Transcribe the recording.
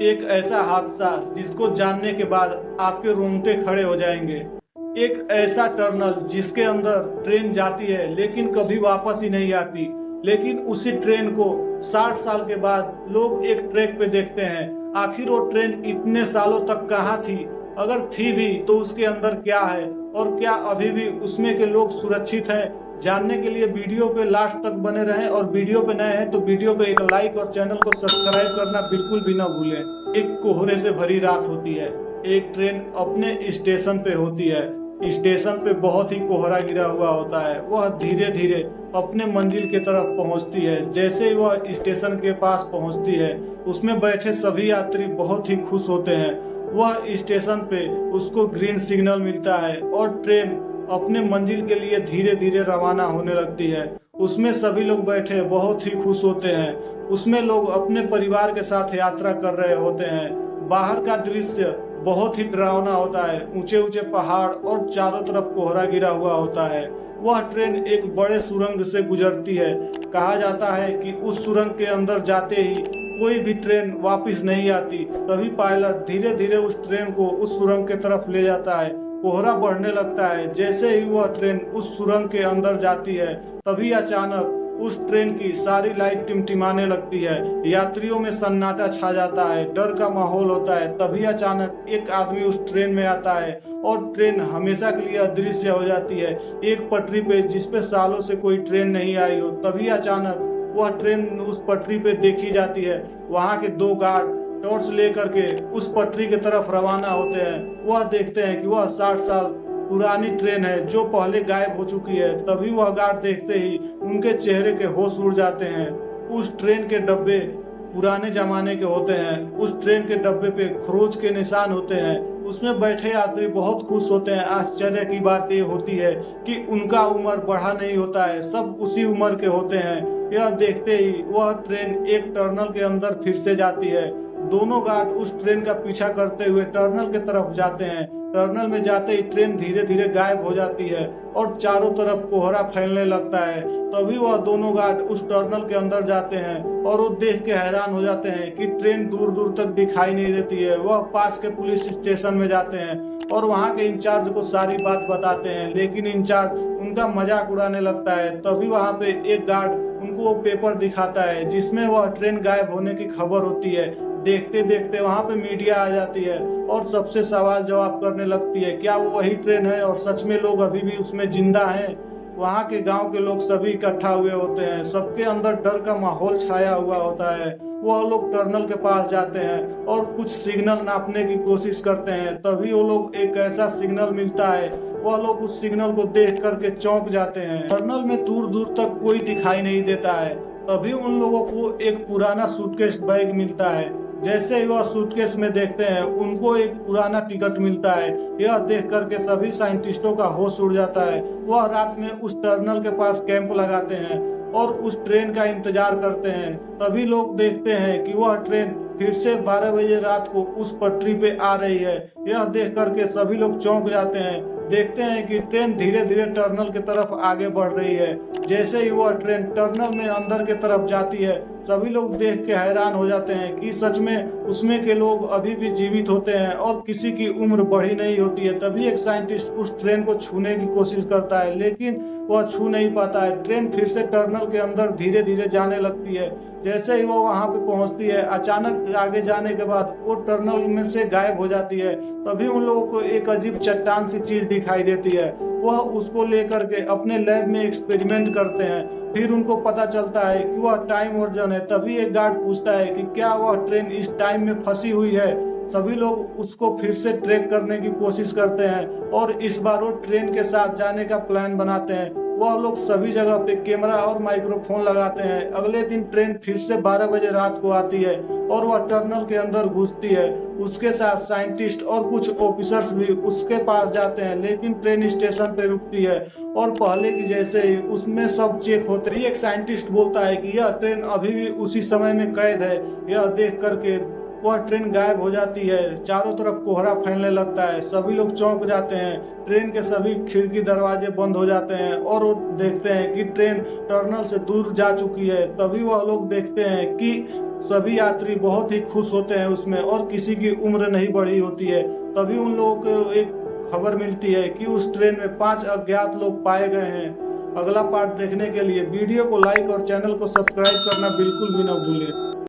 एक ऐसा हादसा जिसको जानने के बाद आपके रोंगटे खड़े हो जाएंगे। एक ऐसा टनल जिसके अंदर ट्रेन जाती है लेकिन कभी वापस ही नहीं आती। लेकिन उसी ट्रेन को 60 साल के बाद लोग एक ट्रैक पे देखते हैं। आखिर वो ट्रेन इतने सालों तक कहाँ थी? अगर थी भी तो उसके अंदर क्या है और क्या अभी भी उसमें के लोग सुरक्षित हैं? जानने के लिए वीडियो पे लास्ट तक बने रहें, और वीडियो पे नए हैं तो वीडियो को एक लाइक और चैनल को सब्सक्राइब करना बिल्कुल भी ना भूलें। एक कोहरे से भरी रात होती है। एक ट्रेन अपने स्टेशन पे होती है। स्टेशन पे बहुत ही कोहरा गिरा हुआ होता है। वह धीरे धीरे अपने मंजिल की तरफ पहुंचती है। जैसे ही वह स्टेशन के पास पहुंचती है, उसमें बैठे सभी यात्री बहुत ही खुश होते हैं। वह स्टेशन पे उसको ग्रीन सिग्नल मिलता है और ट्रेन अपने मंजिल के लिए धीरे धीरे रवाना होने लगती है। उसमें सभी लोग बैठे बहुत ही खुश होते हैं। उसमें लोग अपने परिवार के साथ यात्रा कर रहे होते हैं। बाहर का दृश्य बहुत ही डरावना होता है। ऊंचे ऊंचे पहाड़ और चारों तरफ कोहरा गिरा हुआ होता है। वह ट्रेन एक बड़े सुरंग से गुजरती है। कहा जाता है कि उस सुरंग के अंदर जाते ही कोई भी ट्रेन वापस नहीं आती। तभी पायलट धीरे धीरे उस ट्रेन को उस सुरंग की तरफ ले जाता है। कोहरा बढ़ने लगता है। जैसे ही वह ट्रेन उस सुरंग के अंदर जाती है, तभी अचानक उस ट्रेन की सारी लाइट टिमटिमाने लगती है। यात्रियों में सन्नाटा छा जाता है, डर का माहौल होता है। तभी अचानक एक आदमी उस ट्रेन में आता है और ट्रेन हमेशा के लिए अदृश्य हो जाती है। एक पटरी पे जिसपे सालों से कोई ट्रेन नहीं आई हो, तभी अचानक वह ट्रेन उस पटरी पे देखी जाती है। वहां के दो गार्ड टॉर्च लेकर के उस पटरी की तरफ रवाना होते हैं। वह देखते हैं कि वह 60 साल पुरानी ट्रेन है जो पहले गायब हो चुकी है। तभी वह गार्ड देखते ही उनके चेहरे के होश उड़ जाते हैं। उस ट्रेन के डब्बे पुराने जमाने के होते हैं। उस ट्रेन के डब्बे पे खरोच के निशान होते हैं। उसमें बैठे यात्री बहुत खुश होते हैं। आश्चर्य की बात ये होती है कि उनका उम्र बढ़ा नहीं होता है, सब उसी उम्र के होते हैं। यह देखते ही वह ट्रेन एक टनल के अंदर फिर से जाती है। दोनों गार्ड उस ट्रेन का पीछा करते हुए टनल की तरफ जाते हैं। टनल में जाते ही ट्रेन धीरे धीरे गायब हो जाती है और चारों तरफ कोहरा फैलने लगता है। तभी वह दोनों गार्ड उस टनल के अंदर जाते हैं और वो देख के हैरान हो जाते हैं कि ट्रेन दूर दूर तक दिखाई नहीं देती है। वह पास के पुलिस स्टेशन में जाते हैं और वहां के इंचार्ज को सारी बात बताते हैं, लेकिन इंचार्ज उनका मजाक उड़ाने लगता है। तभी वहां पे एक गार्ड उनको वो पेपर दिखाता है जिसमें वह ट्रेन गायब होने की खबर होती है। देखते देखते वहां पे मीडिया आ जाती है और सबसे सवाल जवाब करने लगती है, क्या वो वही ट्रेन है और सच में लोग अभी भी उसमें जिंदा हैं? वहां के गांव के लोग सभी इकट्ठा हुए होते हैं। सबके अंदर डर का माहौल छाया हुआ होता है। वह लोग टनल के पास जाते हैं और कुछ सिग्नल नापने की कोशिश करते हैं। तभी वो लोग एक ऐसा सिग्नल मिलता है। वह लोग उस सिग्नल को देख करके चौंक जाते हैं। टनल में दूर दूर तक कोई दिखाई नहीं देता है। तभी उन लोगों को एक पुराना सूटकेस बैग मिलता है। जैसे ही वह सूटकेस में देखते हैं, उनको एक पुराना टिकट मिलता है। यह देख करके सभी साइंटिस्टों का होश उड़ जाता है। वह रात में उस टनल के पास कैंप लगाते हैं और उस ट्रेन का इंतजार करते हैं। तभी लोग देखते हैं कि वह ट्रेन फिर से 12 बजे रात को उस पटरी पे आ रही है। यह देख करके सभी लोग चौंक जाते हैं। देखते हैं कि ट्रेन धीरे धीरे टनल की तरफ आगे बढ़ रही है। जैसे ही वह ट्रेन टनल में अंदर की तरफ जाती है, सभी लोग देख के हैरान हो जाते हैं कि सच में उसमें के लोग अभी भी जीवित होते हैं और किसी की उम्र बढ़ी नहीं होती है। तभी एक साइंटिस्ट उस ट्रेन को छूने की कोशिश करता है, लेकिन वह छू नहीं पाता है। ट्रेन फिर से टनल के अंदर धीरे धीरे जाने लगती है। जैसे ही वो वहां पे पहुंचती है, अचानक आगे जाने के बाद वो टनल में से गायब हो जाती है। तभी उन लोगों को एक अजीब चट्टान सी चीज दिखाई देती है। वह उसको लेकर के अपने लैब में एक्सपेरिमेंट करते हैं। फिर उनको पता चलता है कि वह टाइम वर्जन है। तभी एक गार्ड पूछता है कि क्या वह ट्रेन इस टाइम में फंसी हुई है? सभी लोग उसको फिर से ट्रैक करने की कोशिश करते हैं और इस बार वो ट्रेन के साथ जाने का प्लान बनाते हैं। वह लोग सभी जगह पे कैमरा और माइक्रोफोन लगाते हैं। अगले दिन ट्रेन फिर से 12 बजे रात को आती है और वह टनल के अंदर घुसती है। उसके साथ साइंटिस्ट और कुछ ऑफिसर्स भी उसके पास जाते हैं, लेकिन ट्रेन स्टेशन पे रुकती है और पहले की जैसे ही उसमें सब चेक होते हैं। एक साइंटिस्ट बोलता है कि यह ट्रेन अभी भी उसी समय में कैद है। यह देख करके वह ट्रेन गायब हो जाती है। चारों तरफ कोहरा फैलने लगता है। सभी लोग चौंक जाते हैं। ट्रेन के सभी खिड़की दरवाजे बंद हो जाते हैं और वो देखते हैं कि ट्रेन टनल से दूर जा चुकी है। तभी वह लोग देखते हैं कि सभी यात्री बहुत ही खुश होते हैं उसमें, और किसी की उम्र नहीं बढ़ी होती है। तभी उन लोगों को एक खबर मिलती है कि उस ट्रेन में 5 अज्ञात लोग पाए गए हैं। अगला पार्ट देखने के लिए वीडियो को लाइक और चैनल को सब्सक्राइब करना बिल्कुल भी ना भूलें।